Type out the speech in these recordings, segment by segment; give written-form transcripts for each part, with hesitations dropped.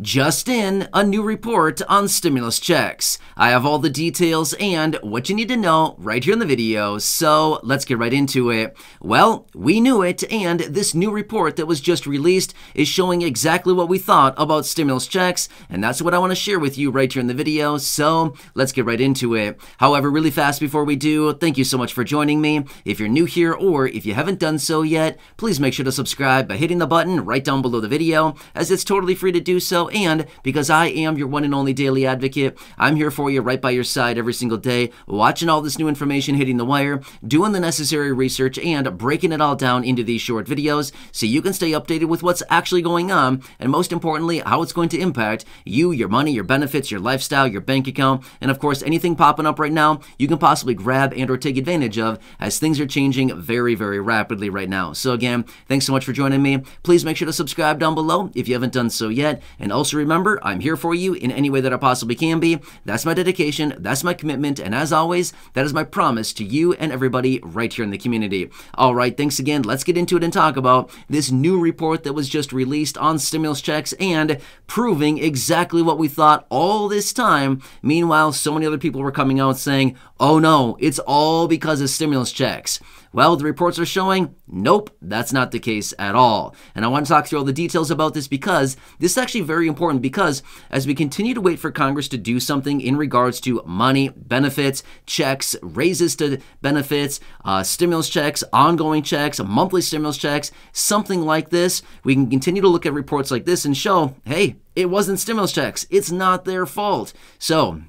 Just in, a new report on stimulus checks. I have all the details and what you need to know right here in the video, so let's get right into it. Well, we knew it, and this new report that was just released is showing exactly what we thought about stimulus checks, and that's what I want to share with you right here in the video, so let's get right into it. However, really fast before we do, thank you so much for joining me. If you're new here or if you haven't done so yet, please make sure to subscribe by hitting the button right down below the video, as it's totally free to do so. And because I am your one and only daily advocate, I'm here for you right by your side every single day, watching all this new information hitting the wire, doing the necessary research, and breaking it all down into these short videos so you can stay updated with what's actually going on, and most importantly, how it's going to impact you, your money, your benefits, your lifestyle, your bank account, and of course, anything popping up right now you can possibly grab and or take advantage of, as things are changing very, very rapidly right now. So again, thanks so much for joining me. Please make sure to subscribe down below if you haven't done so yet, and also remember, I'm here for you in any way that I possibly can be. That's my dedication, that's my commitment, and as always, that is my promise to you and everybody right here in the community. All right, thanks again. Let's get into it and talk about this new report that was just released on stimulus checks and proving exactly what we thought all this time. Meanwhile, so many other people were coming out saying, oh no, it's all because of stimulus checks. Well, the reports are showing, nope, that's not the case at all. And I want to talk through all the details about this because this is actually very important, because as we continue to wait for Congress to do something in regards to money, benefits, checks, raises to benefits, stimulus checks, ongoing checks, monthly stimulus checks, something like this, we can continue to look at reports like this and show, hey, it wasn't stimulus checks. It's not their fault. So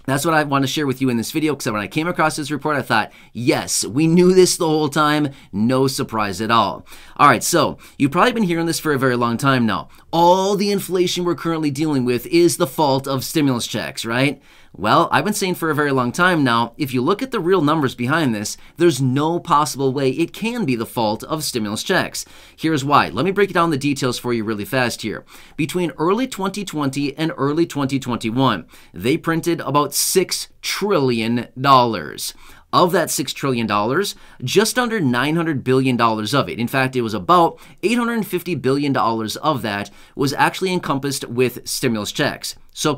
that's what I want to share with you in this video, because when I came across this report, I thought, yes, we knew this the whole time. No surprise at all. All right, so you've probably been hearing this for a very long time now. All the inflation we're currently dealing with is the fault of stimulus checks, right? Well, I've been saying for a very long time now, if you look at the real numbers behind this, there's no possible way it can be the fault of stimulus checks. Here's why. Let me break down the details for you really fast here. Between early 2020 and early 2021, they printed about $6 trillion. Of that $6 trillion, just under $900 billion of it, in fact, it was about $850 billion of that was actually encompassed with stimulus checks. So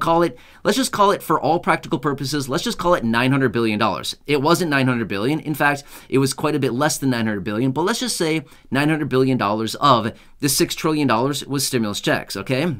let's just call it, for all practical purposes, let's just call it $900 billion. It wasn't $900 billion. In fact, it was quite a bit less than $900 billion, but let's just say $900 billion of the $6 trillion was stimulus checks, okay?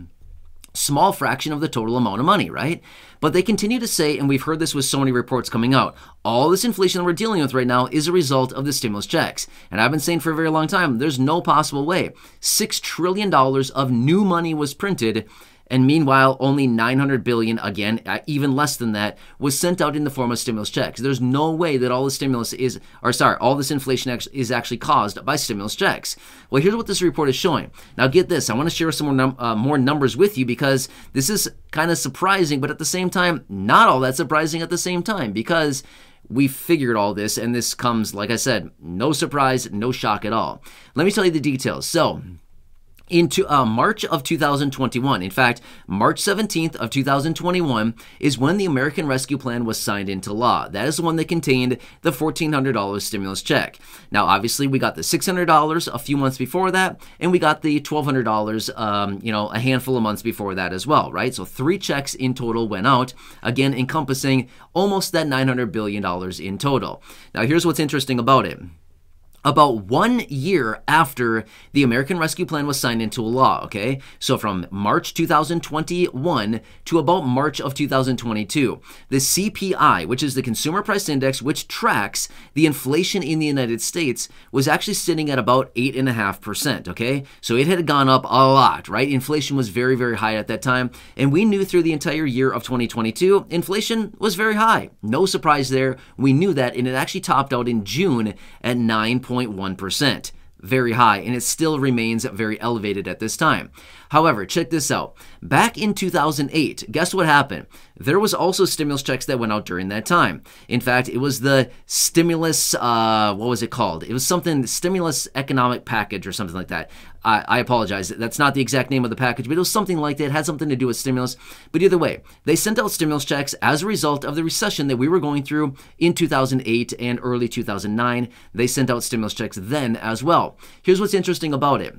Small fraction of the total amount of money, right? But they continue to say, and we've heard this with so many reports coming out, all this inflation that we're dealing with right now is a result of the stimulus checks. And I've been saying for a very long time, there's no possible way. $6 trillion of new money was printed, and meanwhile, only $900 billion, again, even less than that, was sent out in the form of stimulus checks. There's no way that all this all this inflation is actually caused by stimulus checks. Well, here's what this report is showing. Now, get this. I want to share some more numbers with you, because this is kind of surprising, but at the same time, not all that surprising at the same time, because we figured all this, and this comes, like I said, no surprise, no shock at all. Let me tell you the details. So, into March of 2021. In fact, March 17th of 2021 is when the American Rescue Plan was signed into law. That is the one that contained the $1,400 stimulus check. Now, obviously, we got the $600 a few months before that, and we got the $1,200, a handful of months before that as well, right? So 3 checks in total went out, again, encompassing almost that $900 billion in total. Now, here's what's interesting about it. About 1 year after the American Rescue Plan was signed into law, okay? So from March 2021 to about March of 2022, the CPI, which is the Consumer Price Index, which tracks the inflation in the United States, was actually sitting at about 8.5%, okay? So it had gone up a lot, right? Inflation was very, very high at that time, and we knew through the entire year of 2022, inflation was very high. No surprise there. We knew that, and it actually topped out in June at 9.1%. Very high, and it still remains very elevated at this time. However, check this out. Back in 2008, guess what happened? There was also stimulus checks that went out during that time. In fact, it was the stimulus, what was it called? It was something, stimulus economic package or something like that. I apologize. That's not the exact name of the package, but it was something like that. It had something to do with stimulus. But either way, they sent out stimulus checks as a result of the recession that we were going through in 2008 and early 2009. They sent out stimulus checks then as well. Here's what's interesting about it.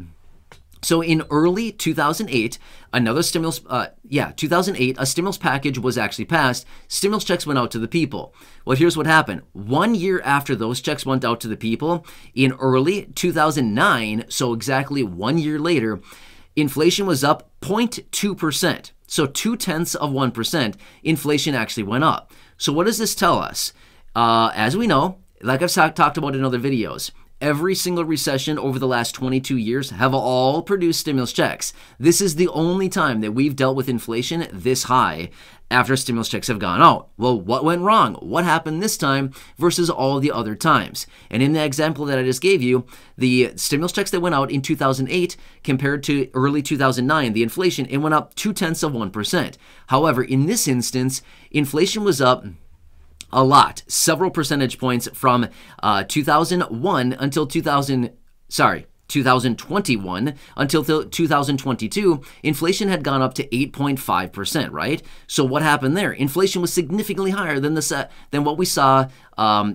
So in early 2008, 2008, a stimulus package was actually passed. Stimulus checks went out to the people. Well, here's what happened. 1 year after those checks went out to the people, in early 2009, so exactly 1 year later, inflation was up 0.2%. So 0.2%, inflation actually went up. So what does this tell us? As we know, like I've talked about in other videos, every single recession over the last 22 years have all produced stimulus checks. This is the only time that we've dealt with inflation this high after stimulus checks have gone out. Well, what went wrong? What happened this time versus all the other times? And in the example that I just gave you, the stimulus checks that went out in 2008 compared to early 2009, the inflation, it went up 0.2%. However, in this instance, inflation was up a lot, several percentage points from 2021 until 2021 until 2022, inflation had gone up to 8.5%, right? So what happened there? Inflation was significantly higher than what we saw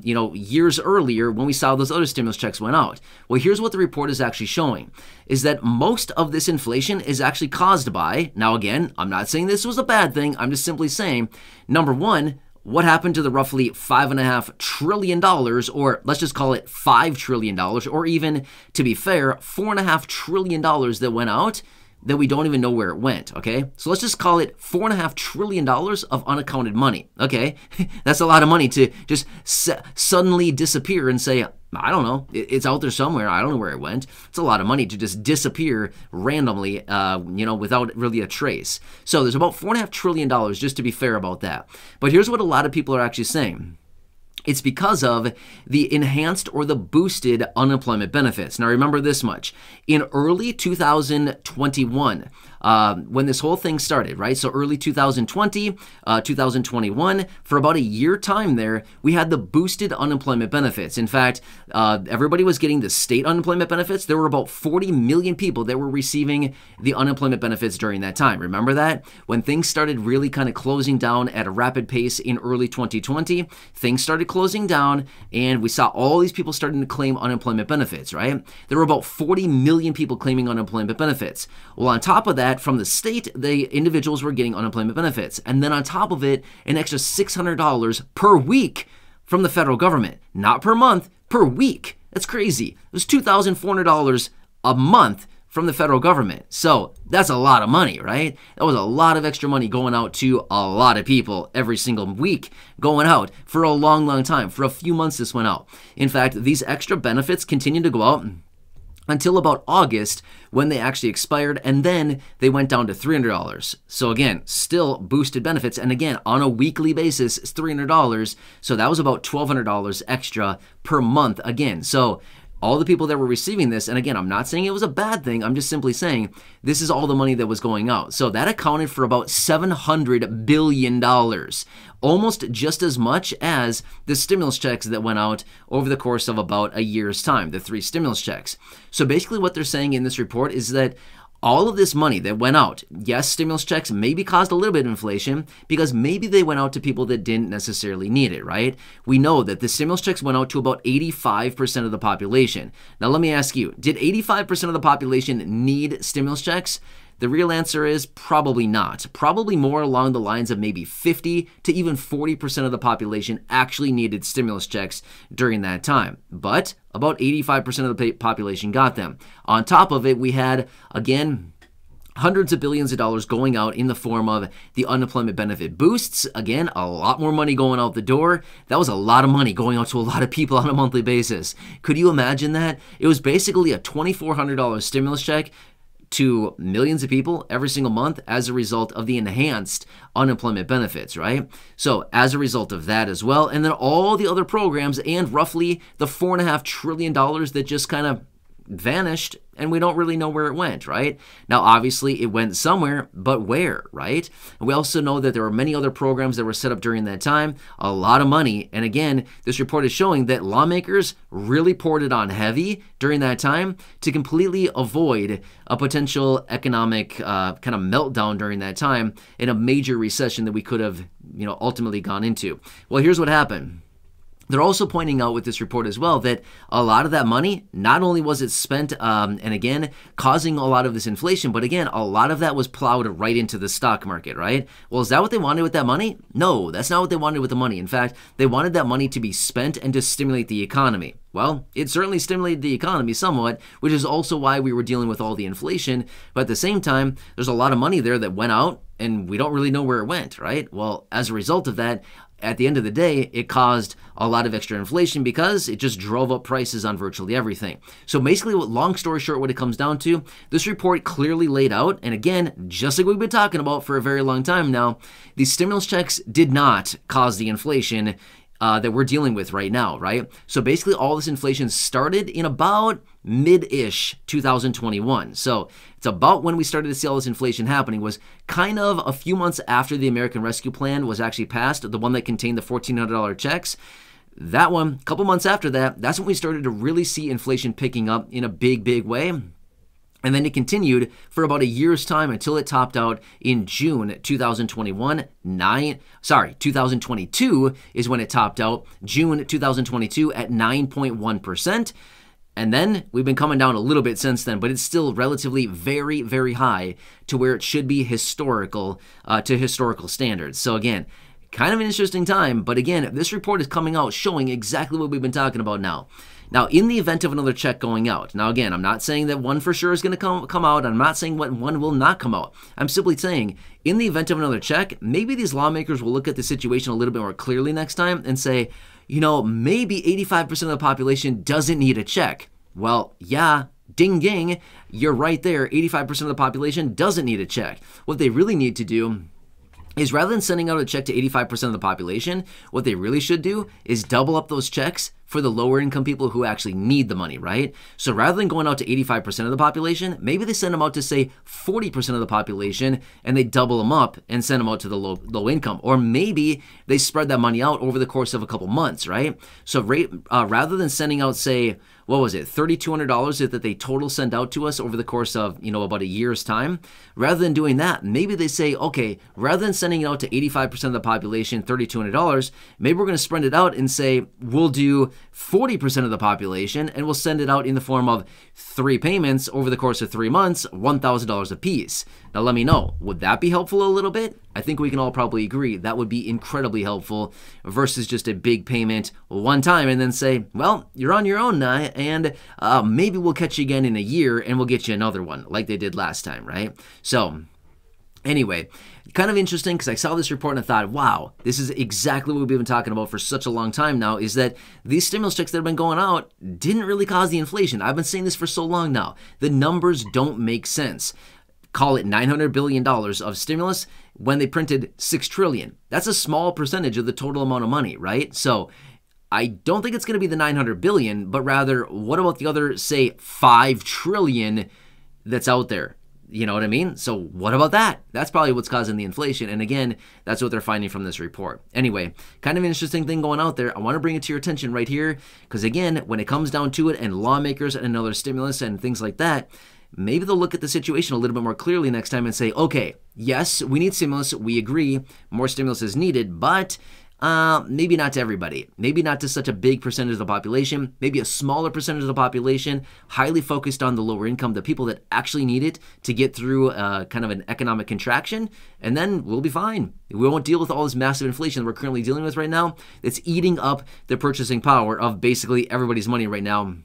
years earlier when we saw those other stimulus checks went out. Well, here's what the report is actually showing, is that most of this inflation is actually caused by, now again, I'm not saying this was a bad thing, I'm just simply saying, number one, what happened to the roughly $5.5 trillion, or let's just call it $5 trillion, or even, to be fair, $4.5 trillion that went out that we don't even know where it went, okay? So let's just call it $4.5 trillion of unaccounted money, okay? That's a lot of money to just suddenly disappear and say, I don't know, it's out there somewhere, I don't know where it went. It's a lot of money to just disappear randomly, without really a trace. So there's about $4.5 trillion, just to be fair about that. But here's what a lot of people are actually saying. It's because of the enhanced or the boosted unemployment benefits. Now remember this much. In early 2021, when this whole thing started, right? So early 2020, 2021, for about a year time there, we had the boosted unemployment benefits. In fact, everybody was getting the state unemployment benefits. There were about 40 million people that were receiving the unemployment benefits during that time. Remember that? When things started really kind of closing down at a rapid pace in early 2020, things started closing down and we saw all these people starting to claim unemployment benefits, right? There were about 40 million people claiming unemployment benefits. Well, on top of that, from the state, the individuals were getting unemployment benefits. And then on top of it, an extra $600 per week from the federal government. Not per month, per week. That's crazy. It was $2,400 a month from the federal government. So that's a lot of money, right? That was a lot of extra money going out to a lot of people every single week, going out for a long, long time. For a few months this went out. In fact, these extra benefits continued to go out until about August when they actually expired, and then they went down to $300. So again, still boosted benefits, and again, on a weekly basis, it's $300. So that was about $1,200 extra per month again. So all the people that were receiving this, and again, I'm not saying it was a bad thing, I'm just simply saying this is all the money that was going out. So that accounted for about $700 billion, almost just as much as the stimulus checks that went out over the course of about a year's time, the 3 stimulus checks. So basically what they're saying in this report is that all of this money that went out, yes, stimulus checks maybe caused a little bit of inflation because maybe they went out to people that didn't necessarily need it, right? We know that the stimulus checks went out to about 85% of the population. Now, let me ask you, did 85% of the population need stimulus checks? The real answer is probably not. Probably more along the lines of maybe 50 to even 40% of the population actually needed stimulus checks during that time. But about 85% of the population got them. On top of it, we had, again, hundreds of billions of dollars going out in the form of the unemployment benefit boosts. Again, a lot more money going out the door. That was a lot of money going out to a lot of people on a monthly basis. Could you imagine that? It was basically a $2,400 stimulus check to millions of people every single month as a result of the enhanced unemployment benefits, right? So as a result of that as well, and then all the other programs and roughly the $4.5 trillion that just kind of vanished and we don't really know where it went, right? Now, obviously, it went somewhere, but where, right? And we also know that there were many other programs that were set up during that time, a lot of money. And again, this report is showing that lawmakers really poured it on heavy during that time to completely avoid a potential economic kind of meltdown during that time in a major recession that we could have, ultimately gone into. Well, here's what happened. They're also pointing out with this report as well that a lot of that money, not only was it spent and again causing a lot of this inflation, but again, a lot of that was plowed right into the stock market, right? Well, is that what they wanted with that money? No, that's not what they wanted with the money. In fact, they wanted that money to be spent and to stimulate the economy. Well, it certainly stimulated the economy somewhat, which is also why we were dealing with all the inflation. But at the same time, there's a lot of money there that went out and we don't really know where it went, right? Well, as a result of that, at the end of the day, it caused a lot of extra inflation because it just drove up prices on virtually everything. So basically, long story short, what it comes down to, this report clearly laid out, and again, just like we've been talking about for a very long time now, these stimulus checks did not cause the inflation that we're dealing with right now, right? So basically all this inflation started in about mid-ish 2021. So it's about when we started to see all this inflation happening, was kind of a few months after the American Rescue Plan was actually passed, the one that contained the $1,400 checks. That one, a couple months after that, that's when we started to really see inflation picking up in a big, big way. And then it continued for about a year's time until it topped out in June 2021. 2022 is when it topped out. June 2022 at 9.1%. And then we've been coming down a little bit since then, but it's still relatively very, very high to where it should be historical standards. So again, kind of an interesting time. But again, this report is coming out showing exactly what we've been talking about now. Now, in the event of another check going out, now again, I'm not saying that one for sure is going to come out. I'm not saying one will not come out. I'm simply saying, in the event of another check, maybe these lawmakers will look at the situation a little bit more clearly next time and say, you know, maybe 85% of the population doesn't need a check. Well, yeah, ding ding, you're right there. 85% of the population doesn't need a check. What they really need to do is, rather than sending out a check to 85% of the population, what they really should do is double up those checks for the lower income people who actually need the money, right? So rather than going out to 85% of the population, maybe they send them out to, say, 40% of the population, and they double them up and send them out to the low income. Or maybe they spread that money out over the course of a couple months, right? So rather than sending out, say, what was it, $3,200 that they total send out to us over the course of, you know, about a year's time, rather than doing that, maybe they say, okay, rather than sending it out to 85% of the population, $3,200, maybe we're going to spread it out and say, we'll do 40% of the population, and we'll send it out in the form of 3 payments over the course of 3 months, $1,000 a piece. Now, let me know, would that be helpful a little bit? I think we can all probably agree that would be incredibly helpful versus just a big payment one time and then say, well, you're on your own now, and maybe we'll catch you again in a year and we'll get you another one like they did last time, right? So anyway, kind of interesting because I saw this report and I thought, wow, this is exactly what we've been talking about for such a long time now, is that these stimulus checks that have been going out didn't really cause the inflation. I've been saying this for so long now. The numbers don't make sense. Call it $900 billion of stimulus when they printed $6 trillion. That's a small percentage of the total amount of money, right? So I don't think it's going to be the $900 billion, but rather, what about the other, say, $5 trillion that's out there? You know what I mean? So what about that? That's probably what's causing the inflation. And again, that's what they're finding from this report. Anyway, kind of an interesting thing going out there. I want to bring it to your attention right here because, again, when it comes down to it and lawmakers and another stimulus and things like that, maybe they'll look at the situation a little bit more clearly next time and say, okay, yes, we need stimulus. We agree more stimulus is needed, but maybe not to everybody. Maybe not to such a big percentage of the population. Maybe a smaller percentage of the population, highly focused on the lower income, the people that actually need it to get through kind of an economic contraction, and then we'll be fine. We won't deal with all this massive inflation that we're currently dealing with right now. It's eating up the purchasing power of basically everybody's money right now,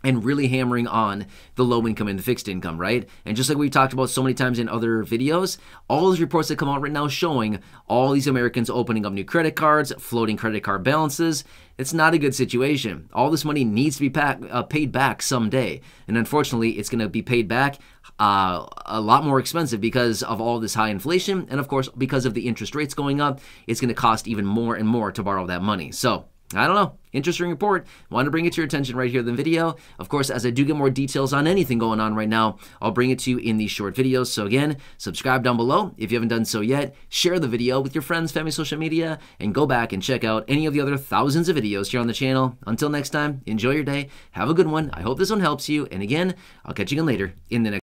and really hammering on the low income and the fixed income, right? And just like we've talked about so many times in other videos, all those reports that come out right now showing all these Americans opening up new credit cards, floating credit card balances, it's not a good situation. All this money needs to be paid back someday. And unfortunately, it's going to be paid back a lot more expensive because of all this high inflation. And of course, because of the interest rates going up, it's going to cost even more and more to borrow that money. So I don't know. Interesting report. Want to bring it to your attention right here in the video. Of course, as I do get more details on anything going on right now, I'll bring it to you in these short videos. So again, subscribe down below if you haven't done so yet. Share the video with your friends, family, social media, and go back and check out any of the other thousands of videos here on the channel. Until next time, enjoy your day. Have a good one. I hope this one helps you. And again, I'll catch you again later in the next